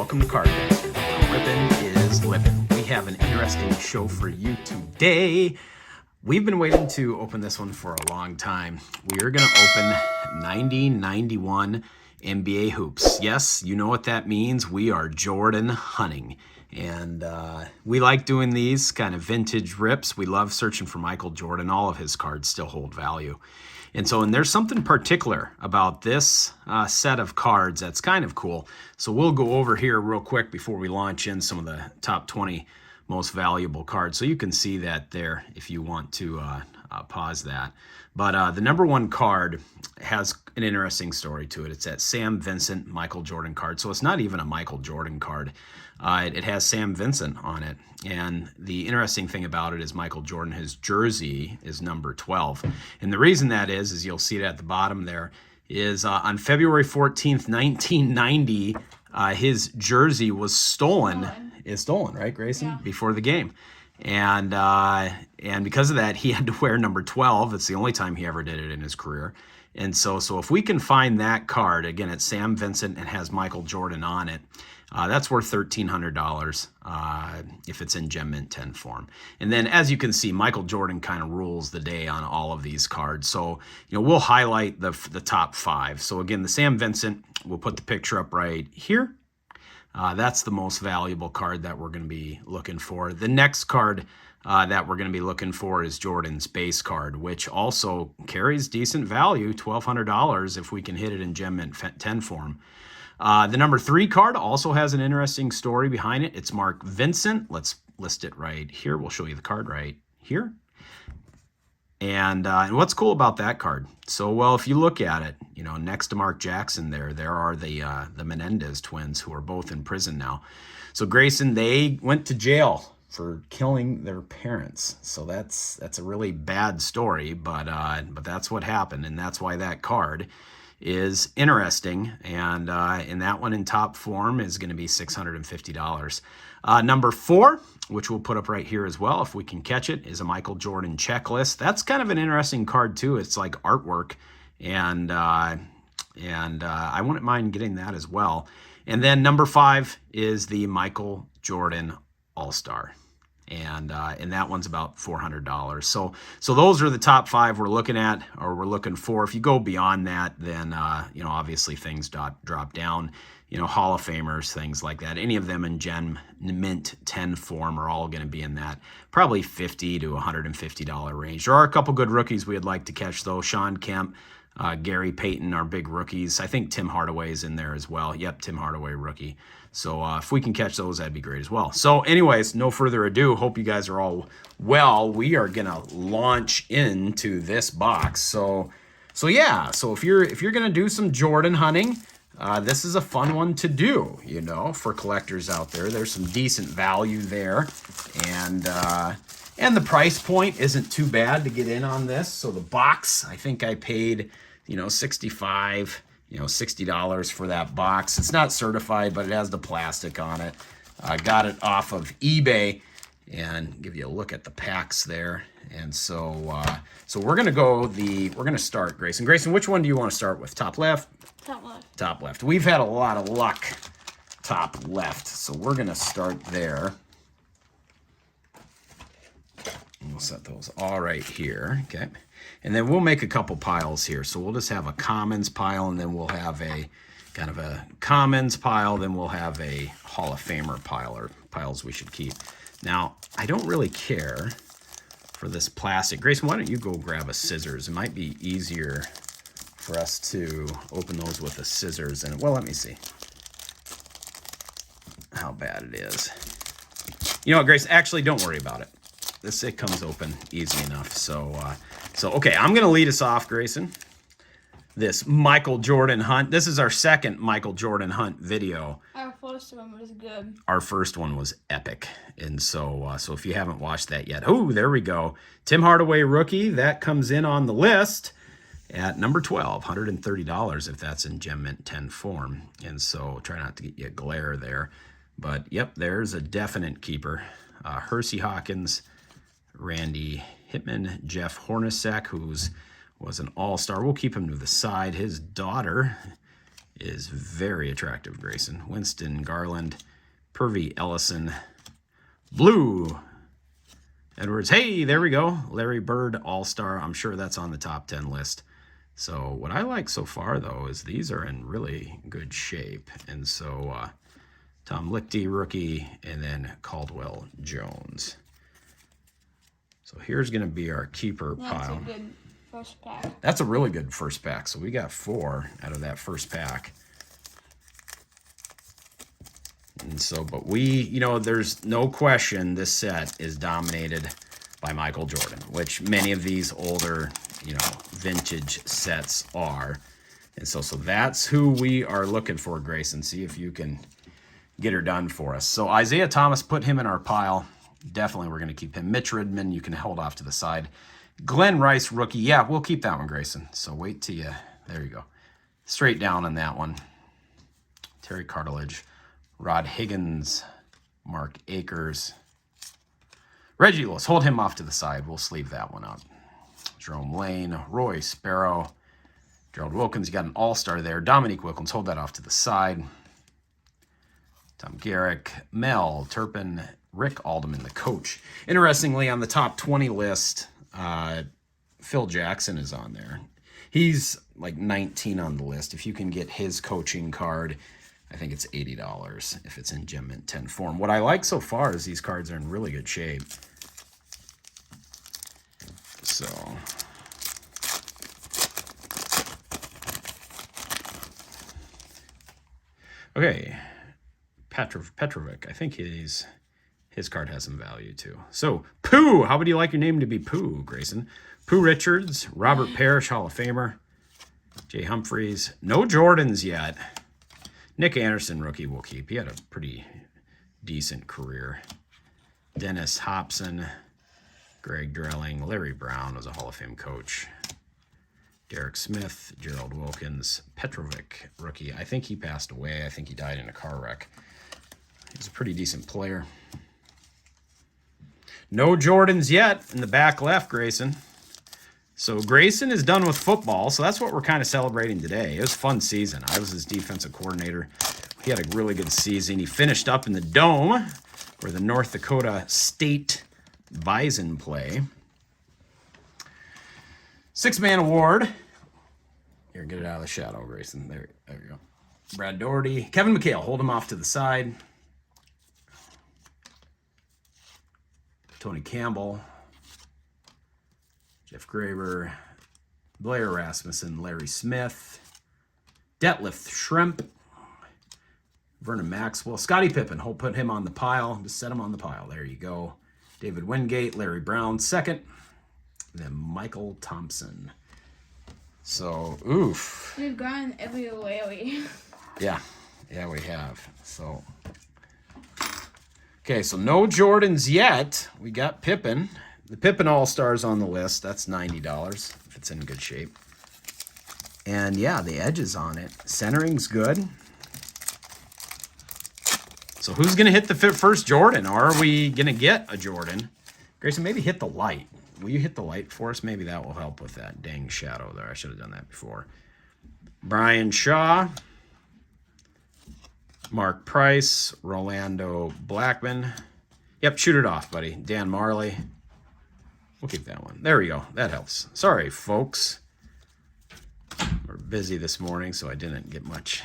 welcome to Card Day. Rippin is Livin. We have an interesting show for you today. We've been waiting to open this one for a long time. We are going to open 90-91 NBA hoops. Yes, you know what that means. We are Jordan hunting. And we like doing these kind of vintage rips. We love searching for Michael Jordan. All of his cards still hold value. And there's something particular about this set of cards that's kind of cool. So we'll go over here real quick before we launch in some of the top 20 most valuable cards. So you can see that there if you want to pause that. But the number one card has an interesting story to it. It's that Sam Vincent Michael Jordan card. So it's not even a Michael Jordan card. It has Sam Vincent on it. And the interesting thing about it is Michael Jordan, his jersey is number 12. And the reason that is you'll see it at the bottom there, is on February 14th, 1990, his jersey was stolen. It's stolen, right, Grayson? Yeah. Before the game. And because of that, he had to wear number 12. It's the only time he ever did it in his career. And so if we can find that card, again, it's Sam Vincent and has Michael Jordan on it, that's worth $1,300 if it's in Gem Mint 10 form. And then, as you can see, Michael Jordan kind of rules the day on all of these cards. So, we'll highlight the top 5. So, again, the Sam Vincent, we'll put the picture up right here. That's the most valuable card that we're going to be looking for. The next card that we're going to be looking for is Jordan's base card, which also carries decent value, $1,200 if we can hit it in Gem Mint 10 form. The number 3 card also has an interesting story behind it. It's Mark Vincent. Let's list it right here. We'll show you the card right here. And what's cool about that card? So, well, if you look at it, next to Mark Jackson there are the Menendez Twins, who are both in prison now. So, Grayson, they went to jail for killing their parents. So that's a really bad story, but that's what happened, and that's why that card is interesting. And that one in top form is going to be $650. Number 4, which we'll put up right here as well if we can catch it, is a Michael Jordan checklist. That's kind of an interesting card too. It's like artwork, and I wouldn't mind getting that as well. And then number 5 is the Michael Jordan All-Star. And that one's about $400. So those are the top 5 we're looking at, or we're looking for. If you go beyond that, then obviously things drop down. Hall of Famers, things like that. Any of them in Gem Mint 10 form are all going to be in that probably $50 to $150 range. There are a couple good rookies we'd like to catch though. Sean Kemp, Gary Payton are big rookies. I think Tim Hardaway's in there as well. Yep, Tim Hardaway rookie. So if we can catch those, that'd be great as well. So anyways, no further ado. Hope you guys are all well. We are gonna launch into this box. So yeah. So if you're gonna do some Jordan hunting, this is a fun one to do. For collectors out there, there's some decent value there, and the price point isn't too bad to get in on this. So the box, I think I paid $65. $60 for that box. It's not certified, but it has the plastic on it. I got it off of eBay, and give you a look at the packs there. And so we're gonna start, Grayson. Grayson, which one do you want to start with? Top left? Top left. Top left. We've had a lot of luck top left, so we're gonna start there. And we'll set those all right here, okay? And then we'll make a couple piles here. So we'll just have a commons pile, and then we'll have a kind of a commons pile, then we'll have a Hall of Famer pile, or piles we should keep. Now, I don't really care for this plastic. Grayson, why don't you go grab a scissors? It might be easier for us to open those with the scissors. And well, let me see how bad it is. You know what, Grace? Actually, don't worry about it. It comes open easy enough. So okay, I'm gonna lead us off, Grayson. This Michael Jordan hunt. This is our second Michael Jordan hunt video. Our first one was good. Our first one was epic, and so if you haven't watched that yet, oh, there we go. Tim Hardaway rookie, that comes in on the list at number 12, $130 if that's in Gem Mint 10 form. And so try not to get you a glare there, but yep, there's a definite keeper. Hersey Hawkins, Randy Hitman, Jeff Hornacek, was an all-star. We'll keep him to the side. His daughter is very attractive, Grayson. Winston Garland, Purvey Ellison, blue. Edwards, hey, there we go. Larry Bird, All-Star. I'm sure that's on the top 10 list. So what I like so far, though, is these are in really good shape. And so Tom Lichty, rookie, and then Caldwell Jones. So here's going to be our keeper pile. That's a good first pack. That's a really good first pack. So we got 4 out of that first pack. And so, but we, there's no question this set is dominated by Michael Jordan, which many of these older, vintage sets are. And so that's who we are looking for, Grayson. See if you can get her done for us. So Isiah Thomas, put him in our pile. Definitely we're going to keep him. Mitch Ridman, you can hold off to the side. Glenn Rice, rookie. Yeah, we'll keep that one, Grayson. So wait till you, there you go. Straight down on that one. Terry Cartilage. Rod Higgins, Mark Akers. Reggie Lewis, hold him off to the side. We'll sleeve that one up. Jerome Lane, Roy Sparrow, Gerald Wilkins, you got an all-star there. Dominique Wilkins, hold that off to the side. Tom Garrick, Mel Turpin, Rick Alderman, the coach. Interestingly, on the top 20 list, Phil Jackson is on there. He's like 19 on the list. If you can get his coaching card, I think it's $80 if it's in Gem Mint 10 form. What I like so far is these cards are in really good shape. So, okay, Petrovic. I think his card has some value too. So, Pooh, how would you like your name to be, Pooh, Grayson? Pooh Richards, Robert Parrish, Hall of Famer, Jay Humphreys. No Jordans yet. Nick Anderson, rookie, we'll keep. He had a pretty decent career. Dennis Hobson, Greg Drelling, Larry Brown was a Hall of Fame coach. Derek Smith, Gerald Wilkins, Petrovic, rookie. I think he passed away. I think he died in a car wreck. He's a pretty decent player. No Jordans yet in the back left, Grayson. So Grayson is done with football, so that's what we're kind of celebrating today. It was a fun season. I was his defensive coordinator. He had a really good season. He finished up in the Dome, where the North Dakota State Bison play. 6-man award. Here, get it out of the shadow, Grayson. There you go. Brad Doherty. Kevin McHale, hold him off to the side. Tony Campbell. Jeff Graber, Blair Rasmussen, Larry Smith, Detlef Schrempf, Vernon Maxwell, Scottie Pippen. Hold, put him on the pile. Just set him on the pile. There you go. David Wingate, Larry Brown, second. And then Michael Thompson. So, oof. We've gone everywhere. Yeah, we have. So, okay, so no Jordans yet. We got Pippen. The Pippen All-Stars on the list. That's $90 if it's in good shape. And yeah, the edges on it. Centering's good. So who's going to hit the first Jordan? Or are we going to get a Jordan? Grayson, maybe hit the light. Will you hit the light for us? Maybe that will help with that dang shadow there. I should have done that before. Brian Shaw. Mark Price. Rolando Blackman. Yep, shoot it off, buddy. Dan Marley. We'll keep that one. There we go. That helps. Sorry, folks. We're busy this morning, so I didn't get much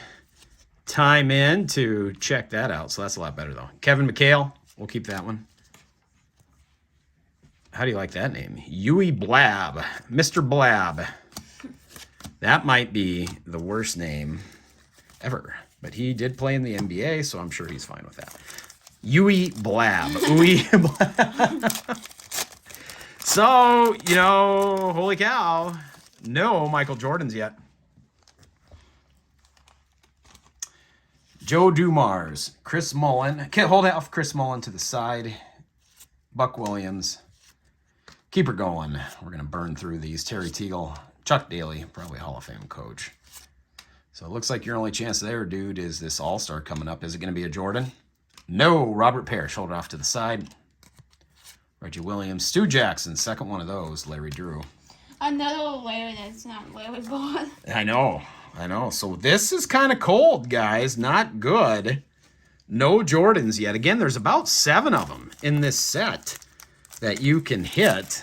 time in to check that out. So that's a lot better, though. Kevin McHale. We'll keep that one. How do you like that name? Huey Blab. Mr. Blab. That might be the worst name ever. But he did play in the NBA, so I'm sure he's fine with that. Huey Blab. Huey Blab. So, holy cow, no Michael Jordans yet. Joe Dumars, Chris Mullen. Can't hold off Chris Mullen to the side. Buck Williams. Keep her going. We're going to burn through these. Terry Teagle, Chuck Daly, probably Hall of Fame coach. So it looks like your only chance there, dude, is this All-Star coming up. Is it going to be a Jordan? No, Robert Parrish, hold it off to the side. Reggie Williams, Stu Jackson, second one of those, Larry Drew. Another Larry that's not Larry Ball. I know. I know. So this is kind of cold, guys. Not good. No Jordans yet. Again, there's about 7 of them in this set that you can hit.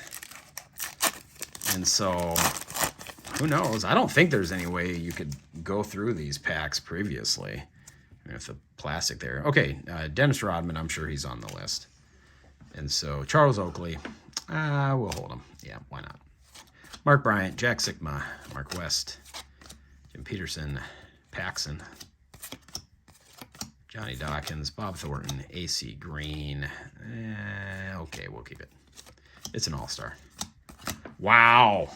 And so, who knows? I don't think there's any way you could go through these packs previously. With the plastic there. Okay, Dennis Rodman, I'm sure he's on the list. And so, Charles Oakley, we'll hold him. Yeah, why not? Mark Bryant, Jack Sikma, Mark West, Jim Peterson, Paxson, Johnny Dawkins, Bob Thornton, AC Green. Okay, we'll keep it. It's an all-star. Wow.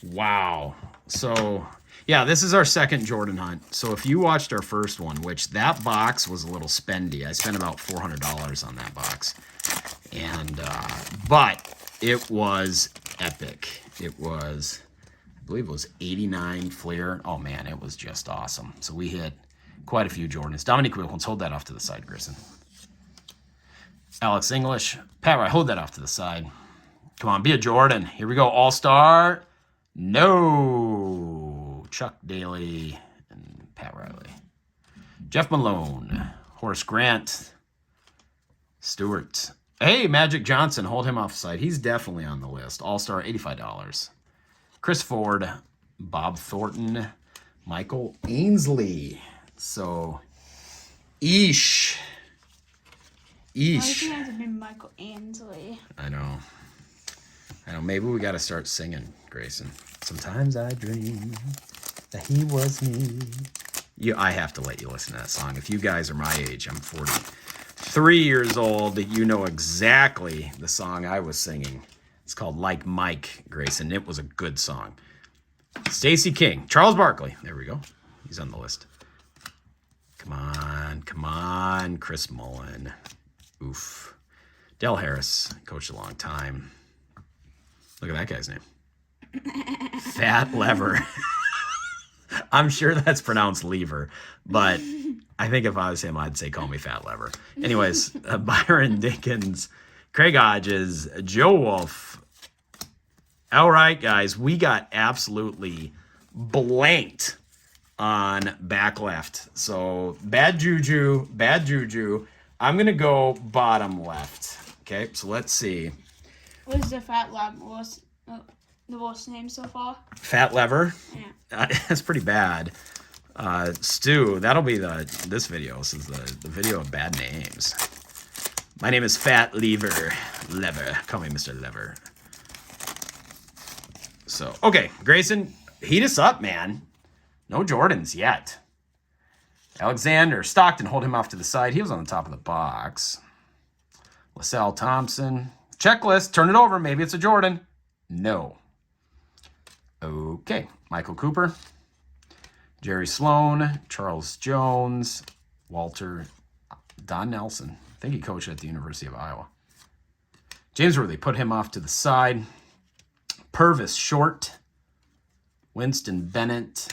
Wow. So, yeah, this is our second Jordan hunt. So if you watched our first one, which that box was a little spendy. I spent about $400 on that box. And, but it was epic. It was, I believe it was 89 Fleer. Oh, man, it was just awesome. So we hit quite a few Jordans. Dominique Wilkins, hold that off to the side, Grissom. Alex English. Pat Riley, hold that off to the side. Come on, be a Jordan. Here we go, all-star. No. Chuck Daly and Pat Riley. Jeff Malone. Horace Grant. Stewart. Hey, Magic Johnson, hold him off the side. He's definitely on the list. All-star, $85. Chris Ford, Bob Thornton, Michael Ainsley. So, Eesh. Why does it have to be Michael Ainsley? I know. Maybe we got to start singing, Grayson. Sometimes I dream that he was me. I have to let you listen to that song. If you guys are my age, I'm 43 years old. You know exactly the song I was singing. It's called Like Mike, Grayson. It was a good song. Stacey King. Charles Barkley. There we go. He's on the list. Come on. Chris Mullen. Oof. Del Harris. Coached a long time. Look at that guy's name. Fat Lever. I'm sure that's pronounced lever, but I think if I was him, I'd say call me Fat Lever. Anyways, Byron Dickens, Craig Hodges, Joe Wolf. All right, guys, we got absolutely blanked on back left. So bad juju. I'm going to go bottom left. Okay, so let's see. What's the Fat Lab the worst name so far? Fat Lever? Yeah. That's pretty bad. Stu, that'll be this video. This is the video of bad names. My name is Fat Lever. Call me Mr. Lever. So, okay, Grayson, heat us up, man. No Jordans yet. Alexander Stockton, hold him off to the side. He was on the top of the box. LaSalle Thompson. Checklist, turn it over. Maybe it's a Jordan. No. Okay, Michael Cooper. Jerry Sloan. Charles Jones. Walter. Don Nelson. I think he coached at the University of Iowa. James Worthy, put him off to the side. Purvis Short. Winston Bennett.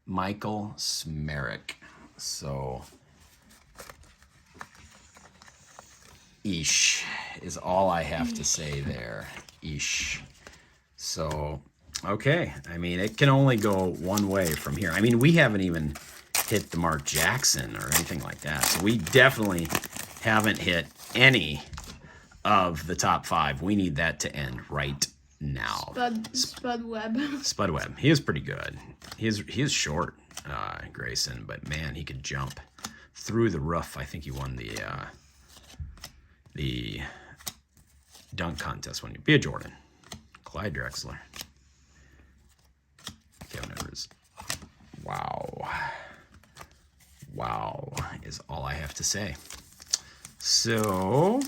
Michael Smerrick. So, eesh is all I have to say there. Eesh. So, okay. I mean, it can only go one way from here. I mean, we haven't even hit DeMar Jackson or anything like that. So we definitely haven't hit any of the top 5. We need that to end right now. Spud Webb. Spud Webb. He is pretty good. He is short, Grayson, but man, he could jump through the roof. I think he won the dunk contest when you be a Jordan. Clyde Drexler. Kevin Edwards. Wow is all I have to say. So,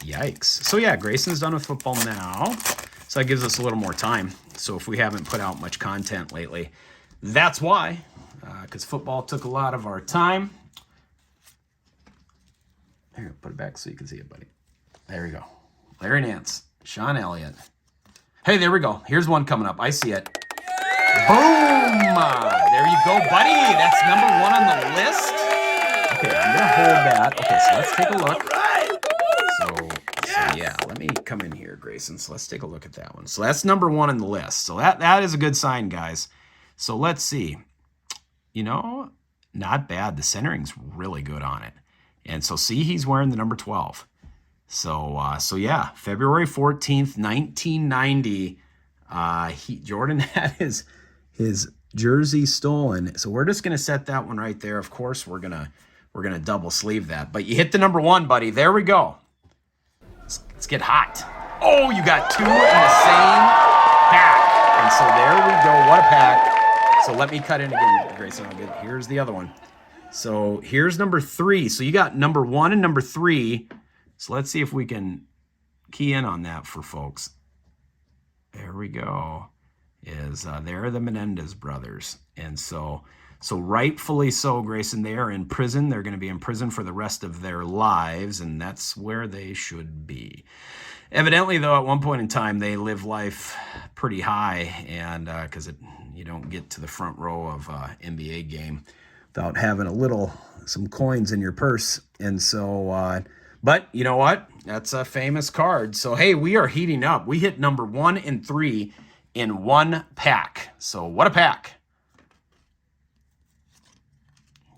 yikes. So yeah, Grayson's done with football now. So that gives us a little more time. So if we haven't put out much content lately, that's why. Because football took a lot of our time. Here, put it back so you can see it, buddy. There we go. Larry Nance, Sean Elliott. Hey, there we go. Here's one coming up. I see it. Boom! There you go, buddy. That's number 1 on the list. Okay, I'm going to hold that. Okay, so let's take a look. So yeah, let me come in here, Grayson. So let's take a look at that one. So that's number 1 on the list. So that is a good sign, guys. So let's see. you know, not bad. The centering's really good on it. And so see, he's wearing the number 12. So yeah, February 14th, 1990, Jordan had his jersey stolen. So we're just going to set that one right there. Of course, we're going to double sleeve that. But you hit the number 1, buddy. There we go. Let's get hot. Oh, you got 2 in the same pack. And so there we go. What a pack. So let me cut in again, Grayson. Here's the other one. So here's number 3. So you got number 1 and number 3. So let's see if we can key in on that for folks. There we go. They're the Menendez brothers. And so rightfully so, Grayson, they are in prison. They're going to be in prison for the rest of their lives, and that's where they should be. Evidently, though, at one point in time, they live life pretty high, and because you don't get to the front row of NBA game without having some coins in your purse. And so, but you know what? That's a famous card. So, hey, we are heating up. We hit number 1 and 3 in one pack. So what a pack.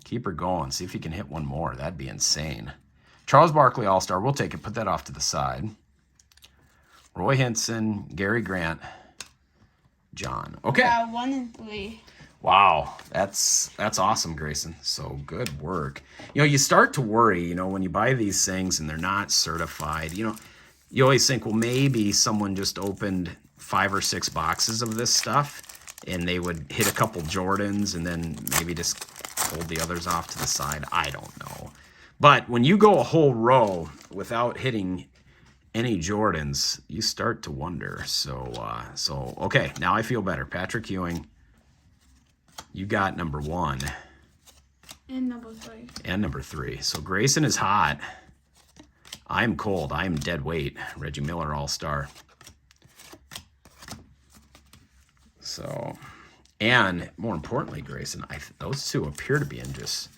Keep her going. See if you can hit one more. That'd be insane. Charles Barkley All-Star. We'll take it. Put that off to the side. Roy Hinson, Gary Grant, John. Okay. Yeah, 1 and 3. Wow, that's awesome, Grayson. So good work. You know, you start to worry, you know, when you buy these things and they're not certified. You know, you always think, well, maybe someone just opened 5 or 6 boxes of this stuff and they would hit a couple Jordans and then maybe just hold the others off to the side. I don't know. But when you go a whole row without hitting any Jordans, you start to wonder. So okay, now I feel better. Patrick Ewing, you got number 1. And number 3. And number 3. So Grayson is hot. I'm cold. I'm dead weight. Reggie Miller All-Star. So, and more importantly, Grayson, those two appear to be in just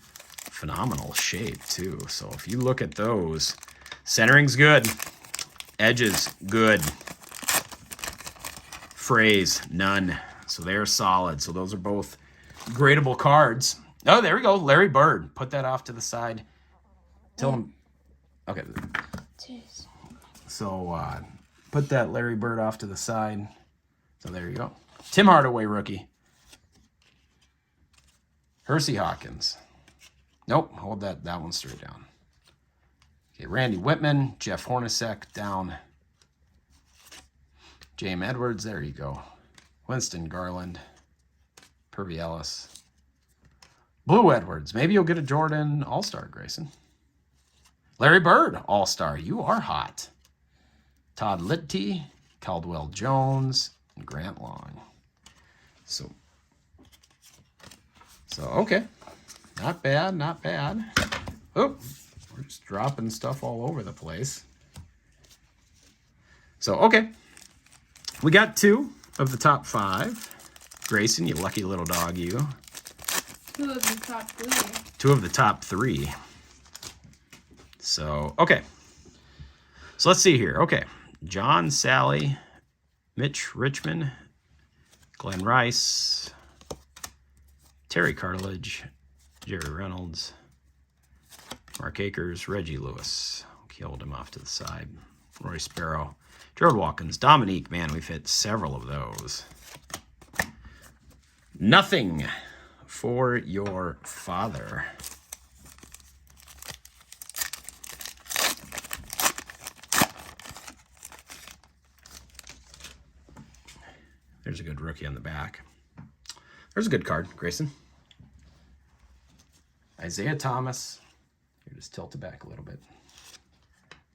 phenomenal shape too. So if you look at those, centering's good. Edges, good. Phrase, none. So they're solid. So those are both gradable cards. Oh, there we go. Larry Bird. Put that off to the side. Tell him. Okay. Jeez. So put that Larry Bird off to the side. So there you go. Tim Hardaway, rookie. Hersey Hawkins. Nope. Hold that one straight down. Okay, Randy Whitman, Jeff Hornacek down. James Edwards, there you go. Winston Garland, Purvey Ellis. Blue Edwards, maybe you'll get a Jordan All-Star, Grayson. Larry Bird, All-Star, you are hot. Todd Litty, Caldwell Jones, and Grant Long. So okay, not bad, not bad. Oh, we're just dropping stuff all over the place. So, okay. We got 2 of the top 5. Grayson, you lucky little dog, you. 2 of the top 3. 2 of the top 3. So, okay. So, let's see here. Okay. John, Sally, Mitch Richmond, Glenn Rice, Terry Cartilage, Jerry Reynolds, Mark Akers, Reggie Lewis. Killed him off to the side. Roy Sparrow, Gerald Watkins, Dominique. Man, we've hit several of those. Nothing for your father. There's a good rookie on the back. There's a good card, Grayson. Isiah Thomas. Here, just tilt it back a little bit.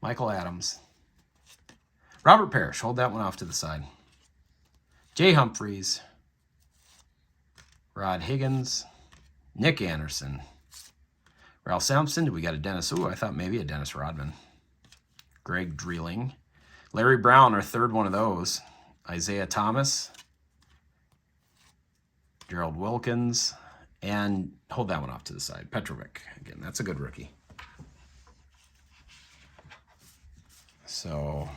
Michael Adams. Robert Parrish. Hold that one off to the side. Jay Humphreys. Rod Higgins. Nick Anderson. Ralph Sampson. We got a Dennis. Ooh, I thought maybe a Dennis Rodman. Greg Dreeling. Larry Brown, our third one of those. Isiah Thomas. Gerald Wilkins. And hold that one off to the side. Petrovic. Again, that's a good rookie. So,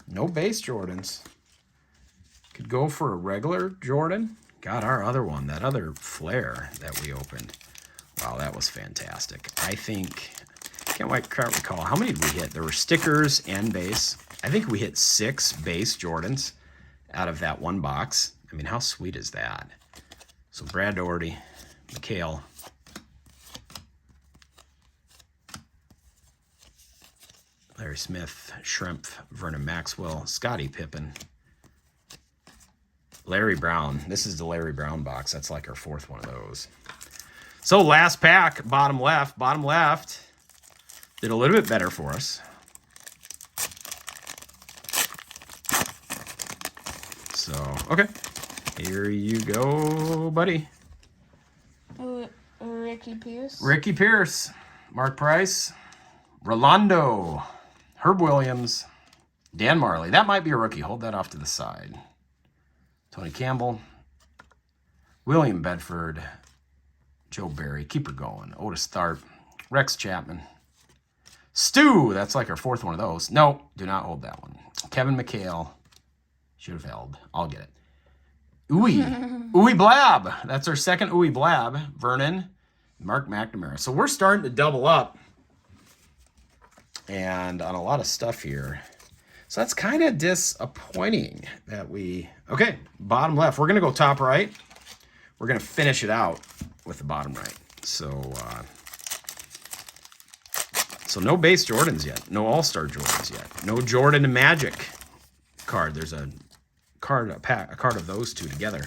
no base Jordans. Could go for a regular Jordan. got our other one, that other flare that we opened. Wow, that was fantastic. I think, can't recall, how many did we hit? There were stickers and base. I think we hit 6 base Jordans out of that one box. I mean, how sweet is that? So Brad Doherty, Mikhail, Larry Smith, Shrimp, Vernon Maxwell, Scottie Pippen, Larry Brown. This is the Larry Brown box. That's like our 4th one of those. So last pack, bottom left. Bottom left did a little bit better for us. So, okay. Here you go, buddy. Ricky Pierce. Ricky Pierce, Mark Price, Rolando, Herb Williams, Dan Marley. That might be a rookie. Hold that off to the side. Tony Campbell, William Bedford, Joe Barry, keep her going. Otis Tharp, Rex Chapman, Stu. That's like our 4th one of those. No, do not hold that one. Kevin McHale. Should have held. I'll get it. Ooey Blab. That's our 2nd Ooey Blab. Vernon, Mark McNamara. So we're starting to double up. And on a lot of stuff here. So that's kind of disappointing that we... Okay, bottom left. We're going to go top right. We're going to finish it out with the bottom right. So no base Jordans yet. No All-Star Jordans yet. No Jordan and Magic card. There's a card of those two together.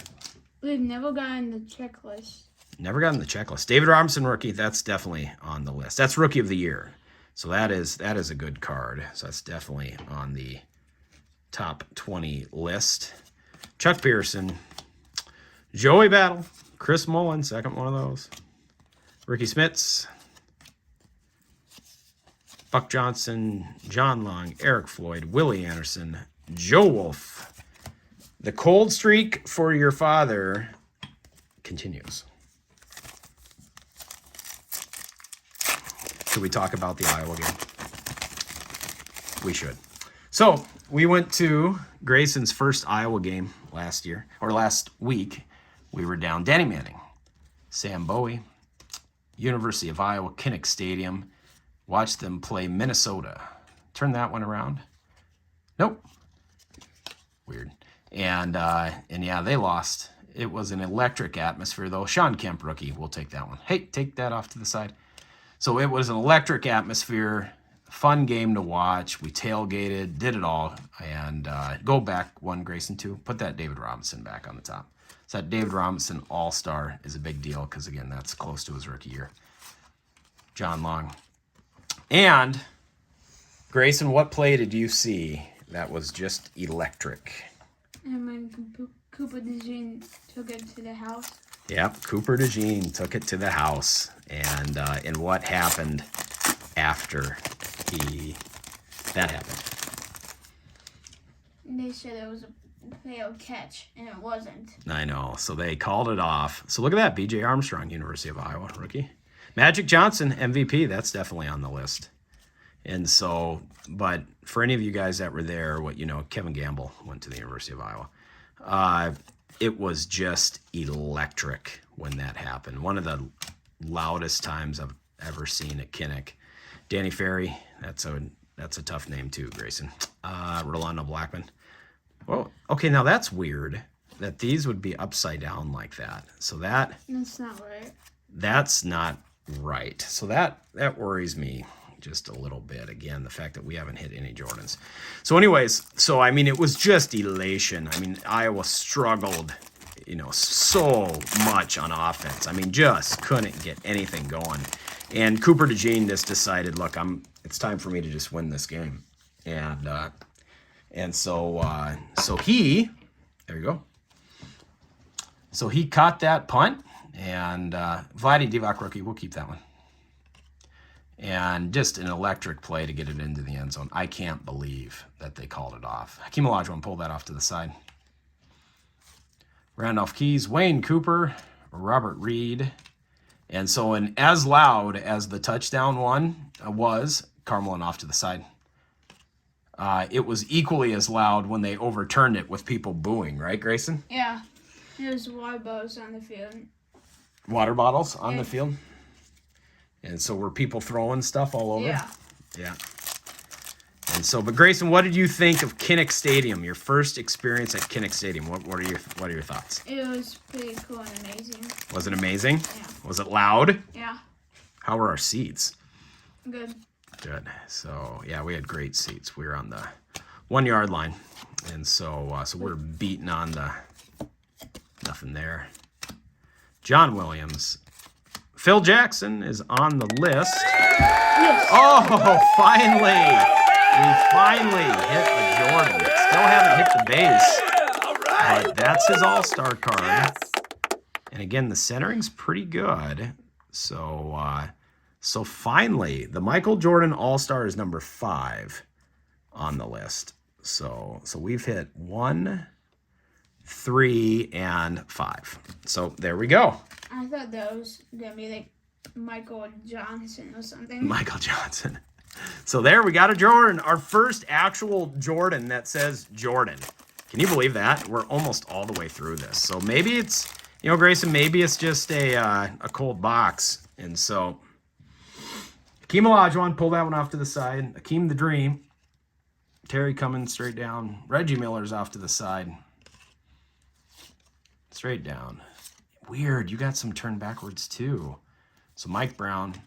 We've never gotten the checklist. Never gotten the checklist. David Robinson rookie, that's definitely on the list. That's Rookie of the Year. So that is a good card. So that's definitely on the top 20 list. Chuck Pearson, Joey Battle, Chris Mullen, 2nd one of those. Ricky Smits, Buck Johnson, John Long, Eric Floyd, Willie Anderson, Joe Wolf. The cold streak for your father continues. Should we talk about the Iowa game? We should. So we went to Grayson's first Iowa game last week. We were down Danny Manning, Sam Bowie, University of Iowa, Kinnick Stadium. Watched them play Minnesota. Turn that one around. Nope. Weird. And yeah, they lost. It was an electric atmosphere, though. Sean Kemp, rookie. We'll take that one. Hey, take that off to the side. So it was an electric atmosphere, fun game to watch. We tailgated, did it all. And go back one, Grayson, two. Put that David Robinson back on the top. So that David Robinson All-Star is a big deal because, again, that's close to his rookie year. John Long. And, Grayson, what play did you see that was just electric? And when Cooper DeJean took it to the house. Yep, Cooper DeJean took it to the house. And what happened after that happened? They said it was a failed catch, and it wasn't. I know, so they called it off. So look at that, B.J. Armstrong, University of Iowa, rookie. Magic Johnson, MVP, that's definitely on the list. And so, but for any of you guys that were there, Kevin Gamble went to the University of Iowa. It was just electric when that happened. One of the loudest times I've ever seen at Kinnick. Danny Ferry, that's a tough name too, Grayson. Rolando Blackman. Well, okay, now that's weird that these would be upside down like that. So that's not right. That's not right. So that worries me just a little bit. Again, the fact that we haven't hit any Jordans. So anyways, it was just elation. Iowa struggled, so much on offense. Just couldn't get anything going. And Cooper DeJean just decided, look, it's time for me to just win this game. And so he, there you go. So he caught that punt, and Vladdy Divac rookie, we'll keep that one. And just an electric play to get it into the end zone. I can't believe that they called it off. Hakeem Olajuwon, pull that off to the side. Randolph Keys, Wayne Cooper, Robert Reed. And so as loud as the touchdown one was, Carmelin off to the side. It was equally as loud when they overturned it with people booing, right, Grayson? Yeah. There's water bottles on the field. Water bottles on the field? And so were people throwing stuff all over? Yeah. Yeah. And so, but Grayson, what did you think of Kinnick Stadium? Your first experience at Kinnick Stadium. What are your thoughts? It was pretty cool and amazing. Was it amazing? Yeah. Was it loud? Yeah. How were our seats? Good. Good. So yeah, we had great seats. We were on the 1 yard line, and so we're beating on the nothing there. John Williams. Phil Jackson is on the list. Yes. Oh, finally! We finally hit a Jordan. Still haven't hit the base, but that's his all-star card. And again, the centering's pretty good. So, so finally, the Michael Jordan All-Star is number 5 on the list. So we've hit 1, 3, and 5. So there we go. I thought that was gonna be like Michael Johnson or something. Michael Johnson. So there we got a Jordan, our first actual Jordan that says Jordan. Can you believe that? We're almost all the way through this. So maybe it's, you know, Grayson, maybe it's just a cold box. And so Akeem Olajuwon, pull that one off to the side. Akeem the Dream. Terry coming straight down. Reggie Miller's off to the side. Straight down. Weird, you got some turned backwards too. So Mike Brown.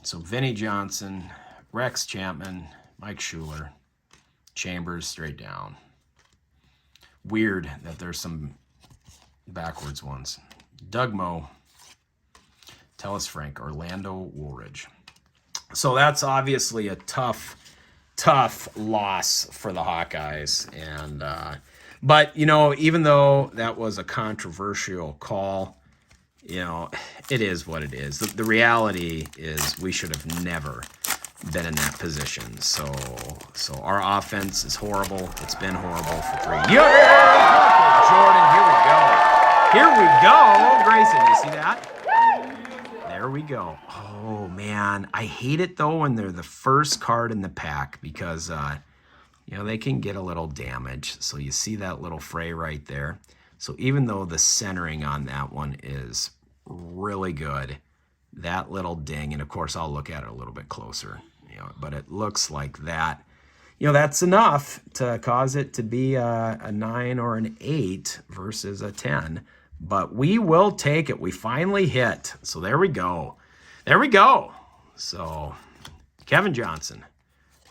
So Vinnie Johnson, Rex Chapman, Mike Schuler, Chambers straight down. Weird that there's some backwards ones. Doug Moe, Tellis Frank, Orlando Woolridge. So that's obviously a tough loss for the Hawkeyes. And but, you know, even though that was a controversial call, you know, it is what it is. The reality is we should have never been in that position. So our offense is horrible. It's been horrible for 3 years. Jordan, here we go. Grayson, you see that? There we go. Oh, man. I hate it, though, when they're the first card in the pack because, you know, they can get a little damage. So you see that little fray right there. So even though the centering on that one is really good, that little ding, and of course I'll look at it a little bit closer, you know, but it looks like that, you know, that's enough to cause it to be a 9 or an 8 versus a 10. But we will take it. We finally hit. So there we go. There we go. So Kevin Johnson,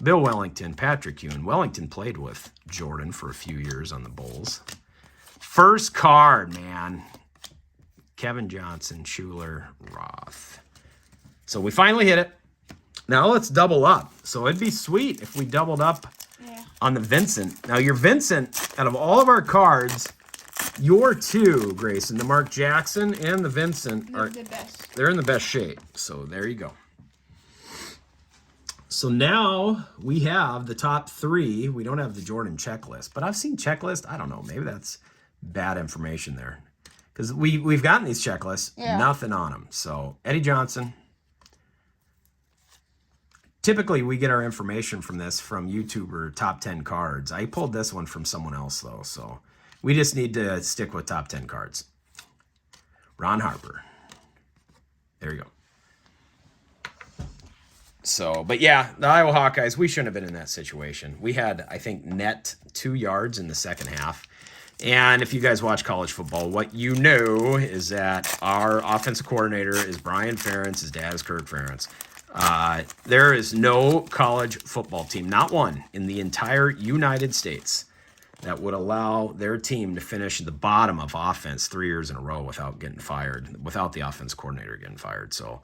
Bill Wellington, Patrick Ewing. Wellington played with Jordan for a few years on the Bulls. First card, man. Kevin Johnson, Schuler, Roth. So we finally hit it. Now let's double up. So it'd be sweet if we doubled up on the Vincent. Now your Vincent, out of all of our cards, your two, Grayson, the Mark Jackson and the Vincent, are the best. They're in the best shape. So there you go. So now we have the top 3. We don't have the Jordan checklist, but I've seen checklist. I don't know. Maybe that's bad information there. Because we've gotten these checklists, nothing on them. So Eddie Johnson. Typically, we get our information from this from YouTuber Top 10 Cards. I pulled this one from someone else, though. So we just need to stick with Top 10 Cards. Ron Harper. There you go. So, but yeah, the Iowa Hawkeyes, we shouldn't have been in that situation. We had, I think, net 2 yards in the second half. And if you guys watch college football, what you know is that our offensive coordinator is Brian Ferentz. His dad is Kirk Ferentz. There is no college football team, not one, in the entire United States that would allow their team to finish at the bottom of offense 3 years in a row without getting fired, without the offense coordinator getting fired. So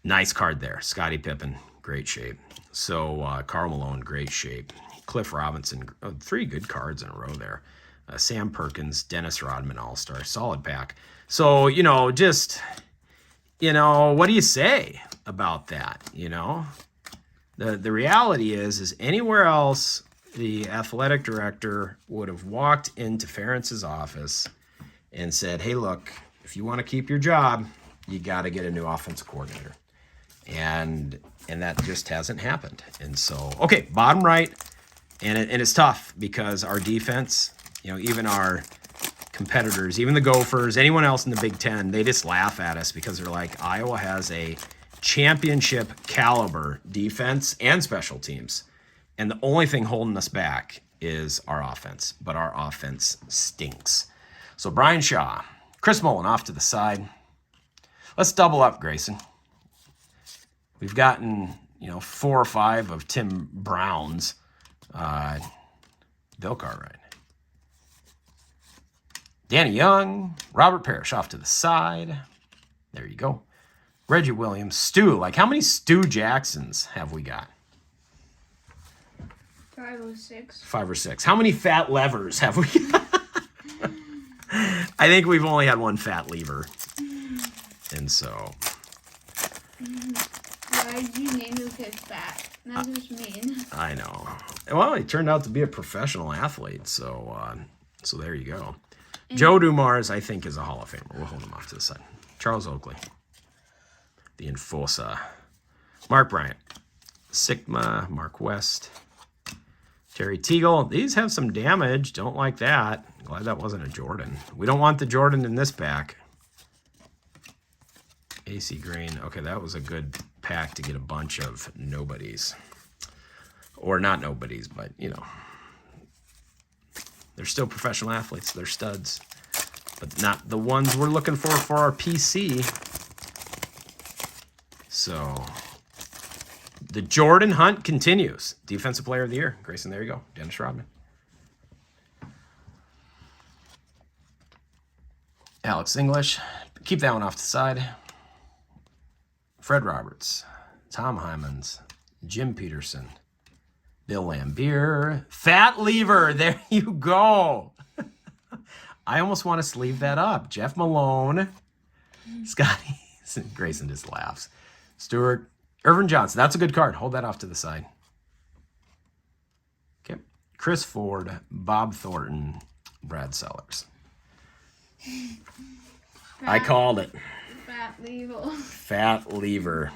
nice card there. Scottie Pippen, great shape. So Karl Malone, great shape. Cliff Robinson, 3 good cards in a row there. Sam Perkins, Dennis Rodman, All-Star, solid pack. So, you know, just, you know, what do you say about that? You know, the reality is anywhere else, the athletic director would have walked into Ferentz's office and said, hey, look, if you want to keep your job, you got to get a new offensive coordinator. And that just hasn't happened. And so, okay, bottom right, and it's tough because our defense, you know, even our competitors, even the Gophers, anyone else in the Big Ten, they just laugh at us because they're like, Iowa has a championship caliber defense and special teams. And the only thing holding us back is our offense. But our offense stinks. So Brian Shaw, Chris Mullen off to the side. Let's double up, Grayson. We've gotten, 4 or 5 of Tim Brown's Bill Cartwright. Danny Young, Robert Parrish off to the side. There you go. Reggie Williams, Stu. Like, how many Stu Jacksons have we got? 5 or 6. 5 or 6. How many fat levers have we got? I think we've only had one fat lever. And so. Why did you name your kid fat? That's just mean. I know. Well, he turned out to be a professional athlete. So there you go. Joe Dumars, I think, is a Hall of Famer. We'll hold him off to the side. Charles Oakley, the Enforcer. Mark Bryant, Sigma, Mark West, Terry Teagle. These have some damage. Don't like that. Glad that wasn't a Jordan. We don't want the Jordan in this pack. AC Green. Okay, that was a good pack to get a bunch of nobodies. Or not nobodies, but, they're still professional athletes. They're studs. But not the ones we're looking for our PC. So, the Jordan hunt continues. Defensive Player of the Year. Grayson, there you go. Dennis Rodman. Alex English. Keep that one off the side. Fred Roberts. Tom Hymans. Jim Peterson. Bill Lambier. Fat Lever. There you go. I almost want to sleeve that up. Jeff Malone. Scotty. Grayson just laughs. Stewart. Irvin Johnson. That's a good card. Hold that off to the side. Okay. Chris Ford. Bob Thornton. Brad Sellers. I called it. Fat Lever. Fat Lever.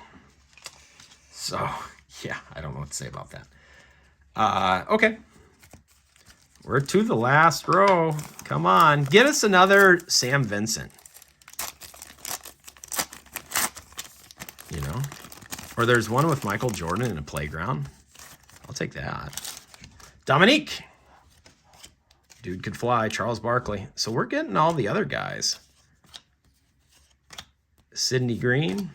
So, yeah, I don't know what to say about that. Okay. We're to the last row. Come on. Get us another Sam Vincent. Or there's one with Michael Jordan in a playground. I'll take that. Dominique. Dude could fly. Charles Barkley. So we're getting all the other guys. Sidney Green.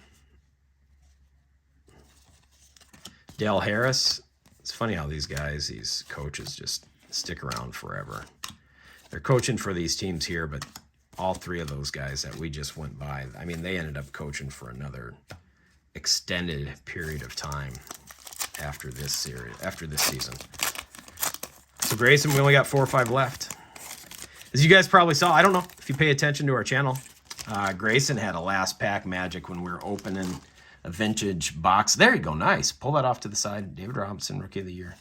Dale Harris. It's funny how these coaches just stick around forever. They're coaching for these teams here, but all 3 of those guys that we just went by, I mean, they ended up coaching for another extended period of time after this season. So Grayson, we only got 4 or 5 left. As you guys probably saw, I don't know if you pay attention to our channel, Grayson had a last pack magic when we were opening a vintage box. There you go. Nice. Pull that off to the side. David Robinson, Rookie of the Year.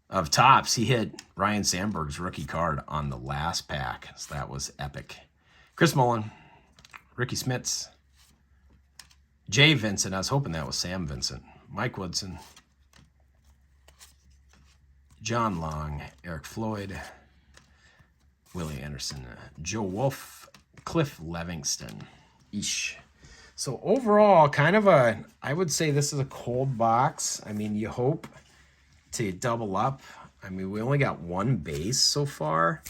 Of Topps, he hit Ryan Sandberg's rookie card on the last pack. So that was epic. Chris Mullen, Ricky Smits, Jay Vincent. I was hoping that was Sam Vincent. Mike Woodson, John Long, Eric Floyd, Willie Anderson, Joe Wolf, Cliff Levingston. Eesh. So overall, kind of I would say this is a cold box. I mean, you hope to double up. I mean, we only got 1 base so far.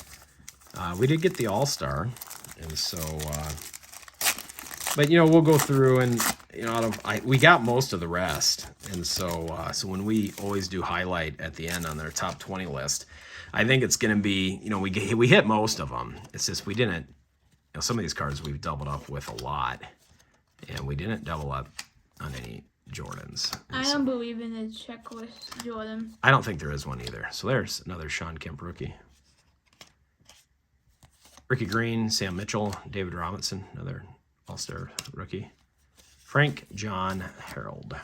We did get the All-Star. And so, but, we'll go through and, we got most of the rest. And so, so when we always do highlight at the end on their top 20 list, I think it's going to be, we hit most of them. It's just we didn't, some of these cards we've doubled up with a lot. And we didn't double up on any Jordans. I don't believe in the checklist, Jordan. I don't think there is one either. So there's another Sean Kemp rookie. Ricky Green, Sam Mitchell, David Robinson, another All-Star rookie. Frank John Harold.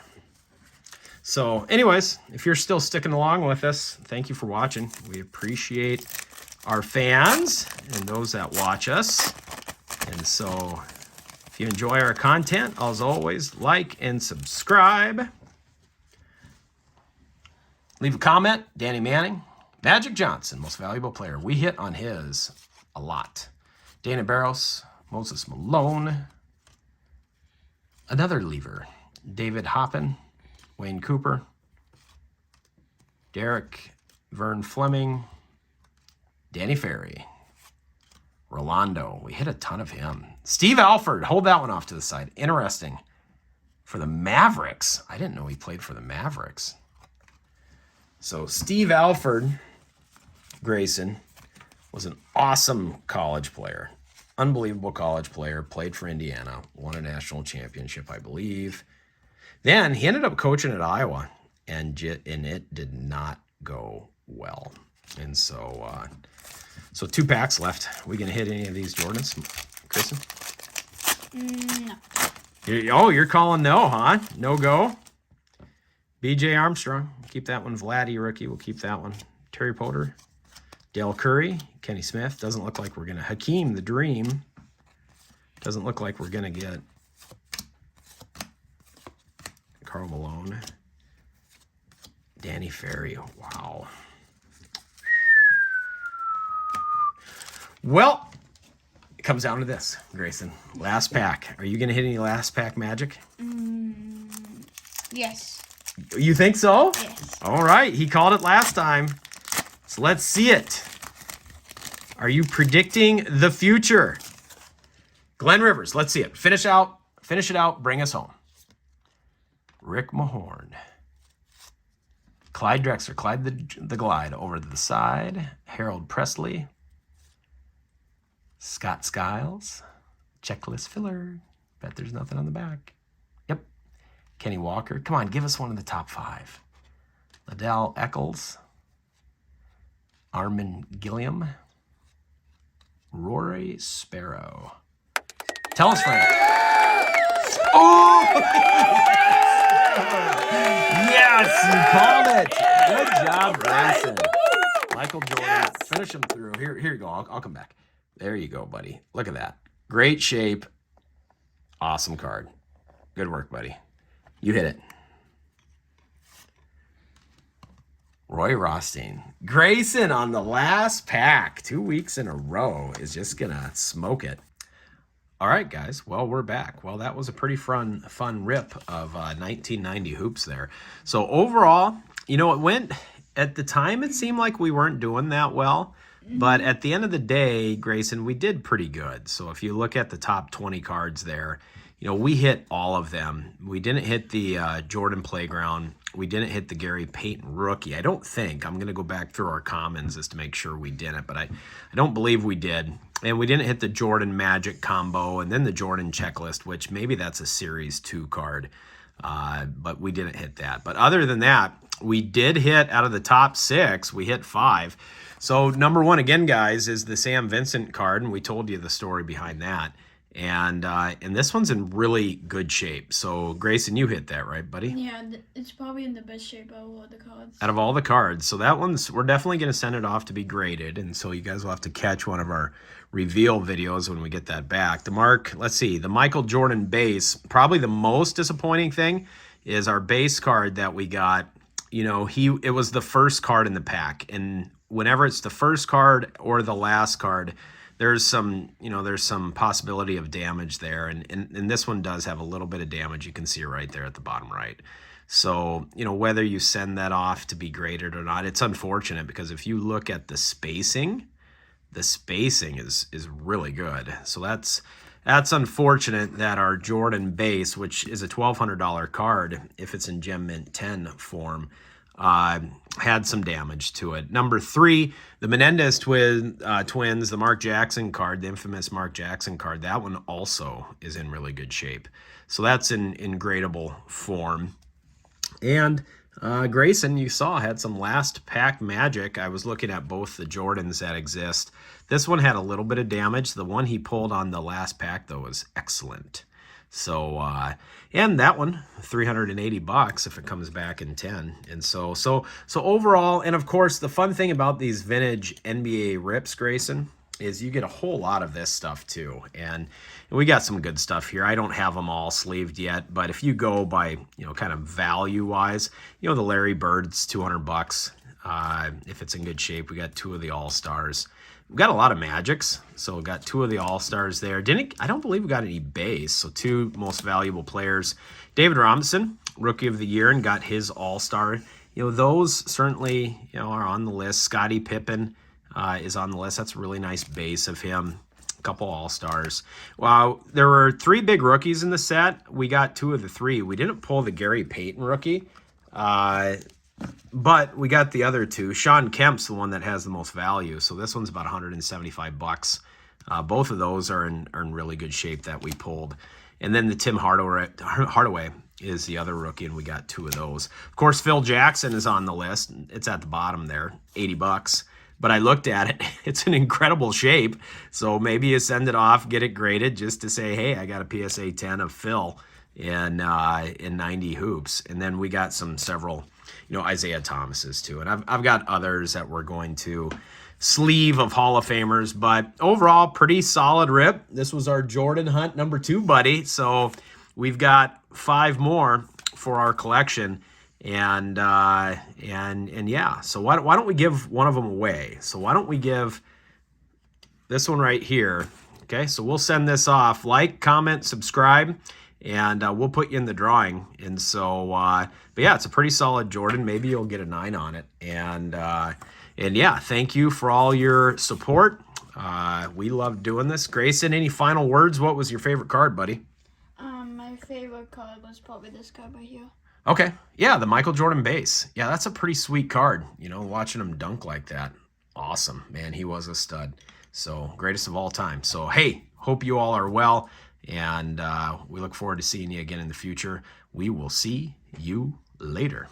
So anyways, if you're still sticking along with us, thank you for watching. We appreciate our fans and those that watch us. And so if you enjoy our content, as always, like and subscribe. Leave a comment. Danny Manning. Magic Johnson, most valuable player. We hit on his a lot. Dana Barros, Moses Malone, another Lever, David Hoppin, Wayne Cooper, Derek Vern Fleming, Danny Ferry, Rolando. We hit a ton of him. Steve Alford, hold that one off to the side. Interesting. For the Mavericks. I didn't know he played for the Mavericks. So Steve Alford, Grayson, was an awesome college player. Unbelievable college player. Played for Indiana. Won a national championship, I believe. Then he ended up coaching at Iowa, and it did not go well. And so, so 2 packs left. We gonna hit any of these Jordans, Kristen? No. You're calling no, huh? No go? B.J. Armstrong. Keep that one. Vladdy, rookie. We'll keep that one. Terry Potter. Dale Curry. Kenny Smith. Doesn't look like we're going to... Hakeem, the Dream. Doesn't look like we're going to get... Karl Malone. Danny Ferry. Wow. Well... It comes down to this, Grayson. Last pack. Are you going to hit any last pack magic? Yes. You think so? Yes. All right. He called it last time. So let's see it. Are you predicting the future? Glenn Rivers. Let's see it. Finish it out. Bring us home. Rick Mahorn. Clyde Drexler. Clyde the Glide over to the side. Harold Presley. Scott Skiles, checklist filler. Bet there's nothing on the back. Yep. Kenny Walker. Come on, give us one of the top 5. Liddell Eccles. Armin Gilliam. Rory Sparrow. Tell us, Frank. Oh! Yes, you called it. Good job, Grayson. Michael Jordan. Yes. Finish him through. Here you go. I'll come back. There you go, buddy. Look at that. Great shape. Awesome card. Good work, buddy. You hit it. Roy Rothstein. Grayson on the last pack. 2 weeks in a row is just going to smoke it. All right, guys. Well, we're back. Well, that was a pretty fun rip of 1990 hoops there. So overall, you know, it went... At the time, it seemed like we weren't doing that well. But at the end of the day, Grayson, we did pretty good. So if you look at the top 20 cards there, you know, we hit all of them. We didn't hit the Jordan Playground. We didn't hit the Gary Payton rookie. I don't think. I'm going to go back through our commons just to make sure we didn't. But I don't believe we did. And we didn't hit the Jordan Magic combo and then the Jordan checklist, which maybe that's a Series 2 card. But we didn't hit that. But other than that, we did hit out of the top 6. We hit 5. So number 1, again, guys, is the Sam Vincent card, and we told you the story behind that. And this one's in really good shape. So, Grayson, you hit that, right, buddy? Yeah, it's probably in the best shape out of all the cards. Out of all the cards. So that one's, we're definitely going to send it off to be graded, and so you guys will have to catch one of our reveal videos when we get that back. The Michael Jordan base, probably the most disappointing thing is our base card that we got. You know, it was the first card in the pack, and whenever it's the first card or the last card, there's some possibility of damage there. And this one does have a little bit of damage. You can see it right there at the bottom right. So, you know, whether you send that off to be graded or not, it's unfortunate because if you look at the spacing is really good. So that's unfortunate that our Jordan base, which is a $1,200 card, if it's in Gem Mint 10 form, had some damage to it. Number 3, the Menendez Twins, the Mark Jackson card, the infamous Mark Jackson card, that one also is in really good shape. So that's in gradable form. And Grayson, you saw, had some last pack magic. I was looking at both the Jordans that exist. This one had a little bit of damage. The one he pulled on the last pack, though, was excellent. So, and that one, $380 if it comes back in 10. And so overall, and of course, the fun thing about these vintage NBA rips, Grayson, is you get a whole lot of this stuff too. And we got some good stuff here. I don't have them all sleeved yet, but if you go by, you know, kind of value wise, you know, the Larry Bird's $200. If it's in good shape, we got 2 of the All-Stars. We've got a lot of Magics, so we got 2 of the All-Stars there. I don't believe we got any base, so 2 most valuable players. David Robinson, Rookie of the Year, and got his All-Star. Those certainly, are on the list. Scottie Pippen is on the list. That's a really nice base of him. A couple All-Stars. Wow, there were 3 big rookies in the set. We got 2 of the 3. We didn't pull the Gary Payton rookie, but we got the other 2. Sean Kemp's the one that has the most value, so this one's about $175. Both of those are in really good shape that we pulled. And then the Tim Hardaway is the other rookie, and we got 2 of those. Of course, Phil Jackson is on the list. It's at the bottom there, $80. But I looked at it. It's in incredible shape. So maybe you send it off, get it graded just to say, hey, I got a PSA 10 of Phil in 90 hoops. And then we got several, Isiah Thomas's too. And I've got others that we're going to sleeve of Hall of Famers. But overall, pretty solid rip. This was our Jordan Hunt number 2, buddy. So we've got 5 more for our collection. And yeah, so why don't we give one of them away? So why don't we give this one right here? Okay, so we'll send this off. Like, comment, subscribe, and we'll put you in the drawing. And so, but yeah, it's a pretty solid Jordan. Maybe you'll get a 9 on it. And yeah, thank you for all your support. We love doing this. Grayson, any final words? What was your favorite card, buddy? My favorite card was probably this card right here. Okay. Yeah, the Michael Jordan base. Yeah, that's a pretty sweet card. Watching him dunk like that. Awesome. Man, he was a stud. So, greatest of all time. So, hey, hope you all are well. And we look forward to seeing you again in the future. We will see you later.